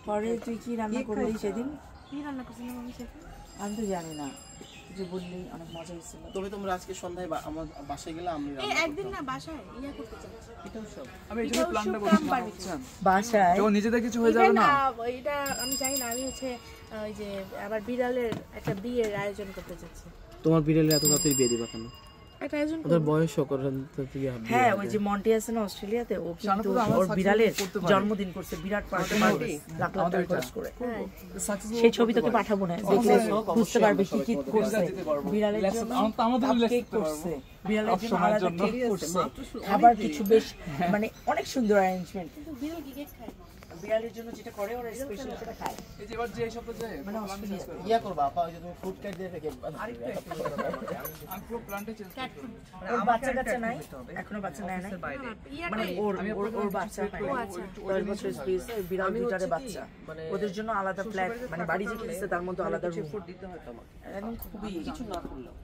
পরে তুই কি রান্না করলি সেদিন? কি রান্না করছিলাম আমি সেদিন? আমি তো জানি না, যে বললি অনেক মজা হয়েছিল। তবে তোমরা আজকে সন্ধ্যায় আমার বাসায় গেলে আমি এই একদিন না বাসায় ইয়া করতে চাচ্ছি। এটাও সব আমি এই জন্য প্ল্যানটা করছিলাম বাসায় যখন নিজে থেকে কিছু হয়ে যাবে না। এটা আমি জানি না, আমি হচ্ছে ওই যে আবার বিড়ালের একটা বিয়ের আয়োজন করতে চাচ্ছি। তোমার বিড়ালের এত তাড়াতাড়ি বিয়ে দিবা কেন? একটা আয়োজন ওদের বয়সও করেন তো তুই হ্যাঁ, ওই যে মন্টি আছে না অস্ট্রেলিয়াতে, ও কিন্তু ওর বিড়ালের জন্মদিন করছে, বিরাট পার্টি, লাখ লাখ টাকা খরচ করে। সেই ছবি তোকে পাঠাবো না, দেখলে বুঝতে পারবে কি কি করছে বিড়ালের জন্য। কেক করছে বিড়ালের জন্য, আলাদা কেক করছে, খাবার কিছু বেশ মানে অনেক সুন্দর অ্যারেঞ্জমেন্ট। কিন্তু বিড়াল কি কেক খায়? বিড়ালের জন্য যেটা করে ওরা স্পেশাল সেটা খায়। এই যে এবার যে সপ্তাহে যায় মানে অস্ট্রেলিয়া ইয়া করবা আপা, ওই যে তুমি ফুড কার্ড দিয়ে রেখে আমি পুরো প্ল্যানটা চেঞ্জ ক্যাট ফুড। ওর বাচ্চা কাচ্চা নাই, এখনো বাচ্চা নেয় নাই, মানে ওর বাচ্চা হয় 10 বছর স্পেস, বিড়াল দুটারে বাচ্চা, ওদের জন্য আলাদা ফ্ল্যাট, মানে বাড়ি যে কিনছে তার মধ্যে আলাদা রুম ফুড দিতে হয় তোমাকে এবং খুবই কিছু না করলেও